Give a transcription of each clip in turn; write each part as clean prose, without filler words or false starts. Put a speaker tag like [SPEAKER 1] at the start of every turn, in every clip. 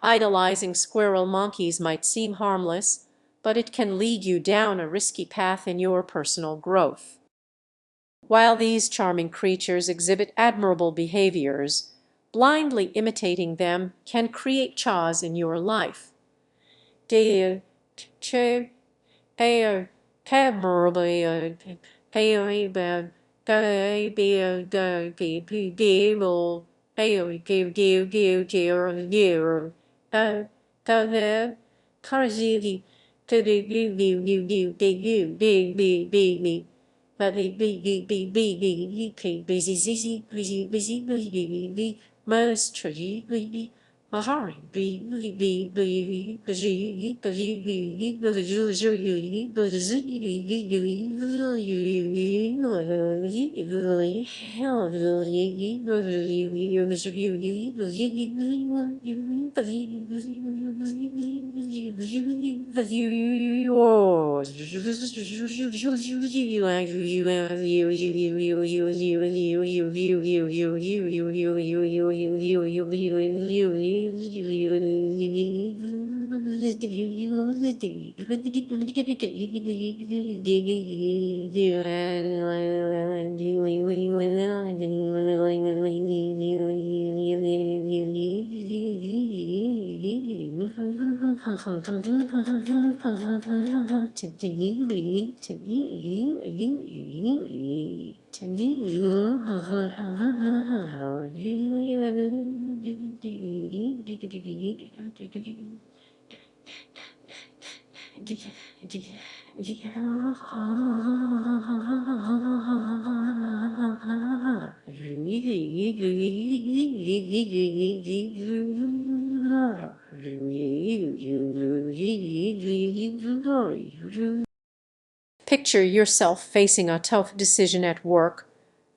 [SPEAKER 1] Idolizing squirrel monkeys might seem harmless, but it can lead you down a risky path in your personal growth. While these charming creatures exhibit admirable behaviors, blindly imitating them can create chaos in your life. Picture yourself facing a tough decision at work,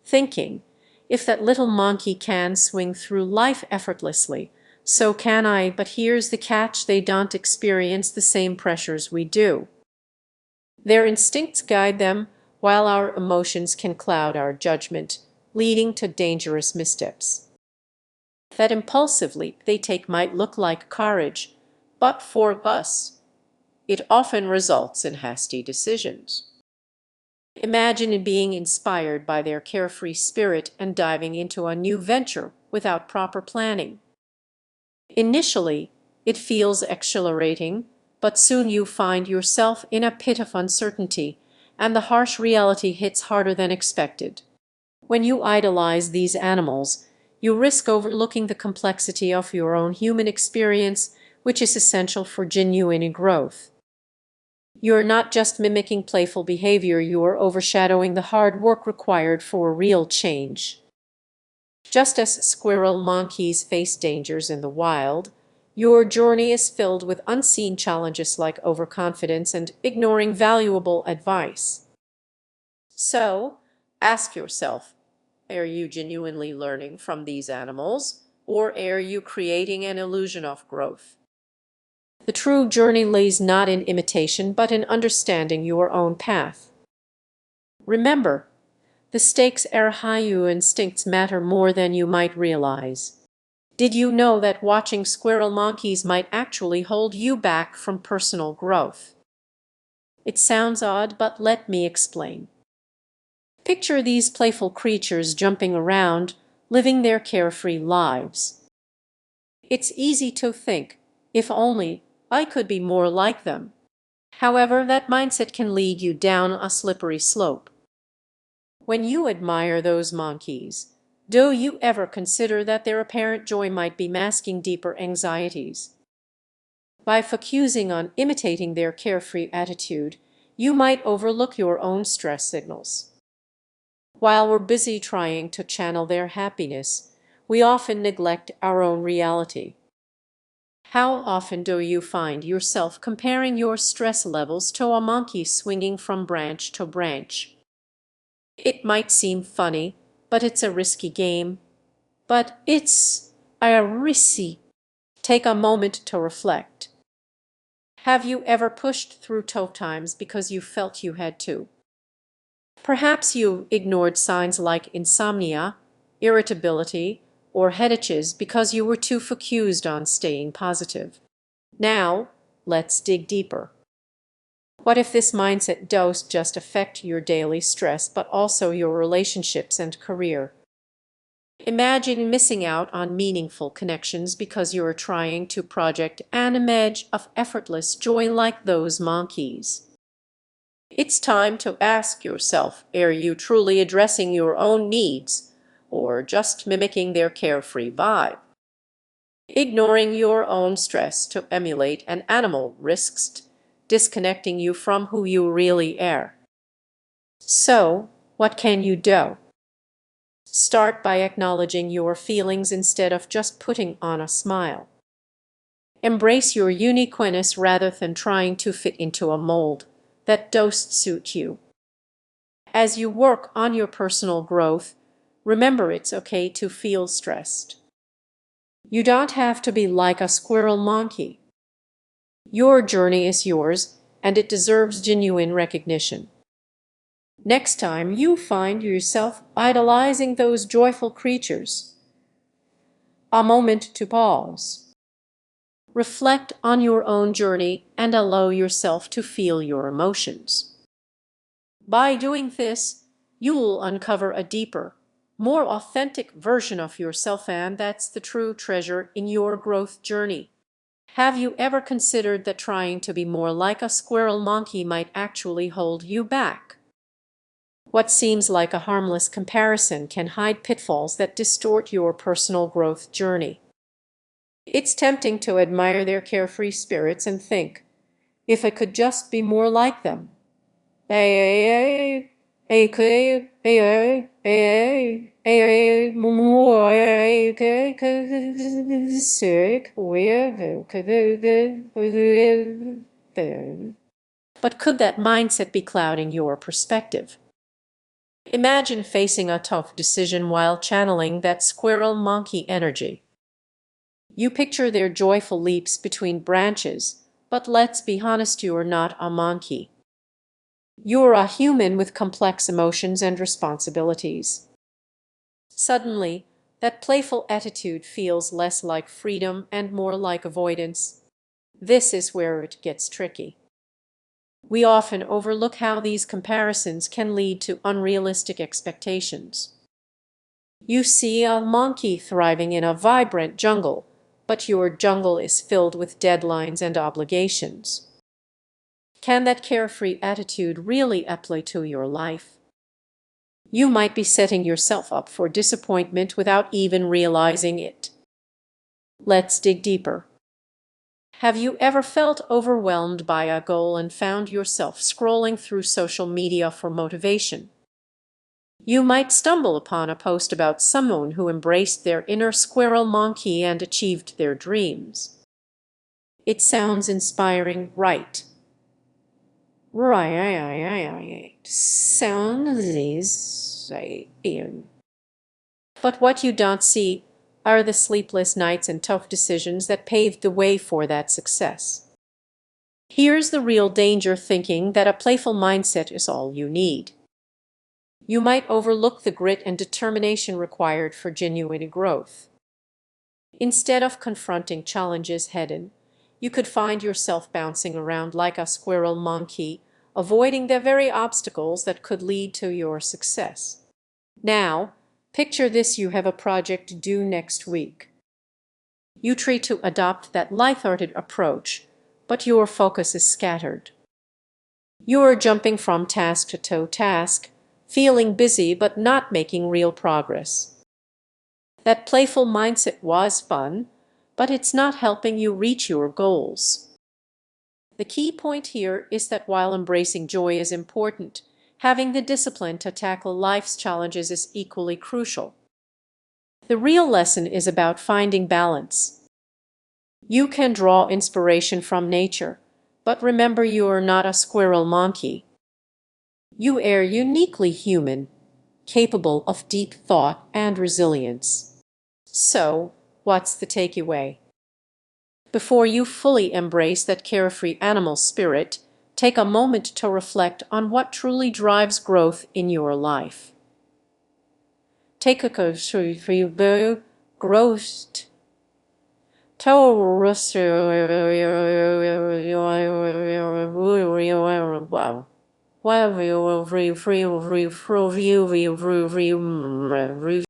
[SPEAKER 1] thinking, if that little monkey can swing through life effortlessly, so can I, but here's the catch: they don't experience the same pressures we do. Their instincts guide them, while our emotions can cloud our judgment, leading to dangerous missteps. That impulsive leap they take might look like courage, but for us, it often results in hasty decisions. Imagine being inspired by their carefree spirit and diving into a new venture without proper planning. Initially, it feels exhilarating, but soon you find yourself in a pit of uncertainty, and the harsh reality hits harder than expected. When you idolize these animals, you risk overlooking the complexity of your own human experience, which is essential for genuine growth. You're not just mimicking playful behavior, you are overshadowing the hard work required for real change. Just as squirrel monkeys face dangers in the wild, your journey is filled with unseen challenges like overconfidence and ignoring valuable advice. So, ask yourself, are you genuinely learning from these animals, or are you creating an illusion of growth? The true journey lays not in imitation, but in understanding your own path. Remember, the stakes are high. Your instincts matter more than you might realize. Did you know that watching squirrel monkeys might actually hold you back from personal growth? It sounds odd, but let me explain. Picture these playful creatures jumping around, living their carefree lives. It's easy to think, if only I could be more like them. However, that mindset can lead you down a slippery slope. When you admire those monkeys, do you ever consider that their apparent joy might be masking deeper anxieties? By focusing on imitating their carefree attitude, you might overlook your own stress signals. While we're busy trying to channel their happiness, we often neglect our own reality. How often do you find yourself comparing your stress levels to a monkey swinging from branch to branch? It might seem funny, but it's a risky game. But it's a risky. Take a moment to reflect. Have you ever pushed through tough times because you felt you had to? Perhaps you ignored signs like insomnia, irritability, or headaches because you were too focused on staying positive. Now, let's dig deeper. What if this mindset does just affect your daily stress, but also your relationships and career? Imagine missing out on meaningful connections because you are trying to project an image of effortless joy like those monkeys. It's time to ask yourself, are you truly addressing your own needs or just mimicking their carefree vibe? Ignoring your own stress to emulate an animal risks disconnecting you from who you really are. So, what can you do? Start by acknowledging your feelings instead of just putting on a smile. Embrace your uniqueness rather than trying to fit into a mold that doesn't suit you. As you work on your personal growth, remember it's okay to feel stressed. You don't have to be like a squirrel monkey. Your journey is yours, and it deserves genuine recognition. Next time you find yourself idolizing those joyful creatures, a moment to pause. Reflect on your own journey and allow yourself to feel your emotions. By doing this, you will uncover a deeper, more authentic version of yourself, and that's the true treasure in your growth journey. Have you ever considered that trying to be more like a squirrel monkey might actually hold you back? What seems like a harmless comparison can hide pitfalls that distort your personal growth journey. It's tempting to admire their carefree spirits and think, if I could just be more like them. But could that mindset be clouding your perspective? Imagine facing a tough decision while channeling that squirrel monkey energy. You picture their joyful leaps between branches, but let's be honest, you're not a monkey. You're a human with complex emotions and responsibilities. Suddenly, that playful attitude feels less like freedom and more like avoidance. This is where it gets tricky. We often overlook how these comparisons can lead to unrealistic expectations. You see a monkey thriving in a vibrant jungle, but your jungle is filled with deadlines and obligations. Can that carefree attitude really apply to your life? You might be setting yourself up for disappointment without even realizing it. Let's dig deeper. Have you ever felt overwhelmed by a goal and found yourself scrolling through social media for motivation? You might stumble upon a post about someone who embraced their inner squirrel monkey and achieved their dreams. It sounds inspiring, right? Right. Sounds exciting. But what you don't see are the sleepless nights and tough decisions that paved the way for that success. Here's the real danger: thinking that a playful mindset is all you need. You might overlook the grit and determination required for genuine growth. Instead of confronting challenges head-on, you could find yourself bouncing around like a squirrel monkey, avoiding the very obstacles that could lead to your success. Now, picture this: you have a project due next week. You try to adopt that lighthearted approach, but your focus is scattered. You are jumping from task to task, feeling busy but not making real progress. That playful mindset was fun, but it's not helping you reach your goals. The key point here is that while embracing joy is important, having the discipline to tackle life's challenges is equally crucial. The real lesson is about finding balance. You can draw inspiration from nature, but remember, you are not a squirrel monkey. You are uniquely human, capable of deep thought and resilience. So, what's the takeaway? Before you fully embrace that carefree animal spirit, take a moment to reflect on what truly drives growth in your life. Take a Grost. Taurus.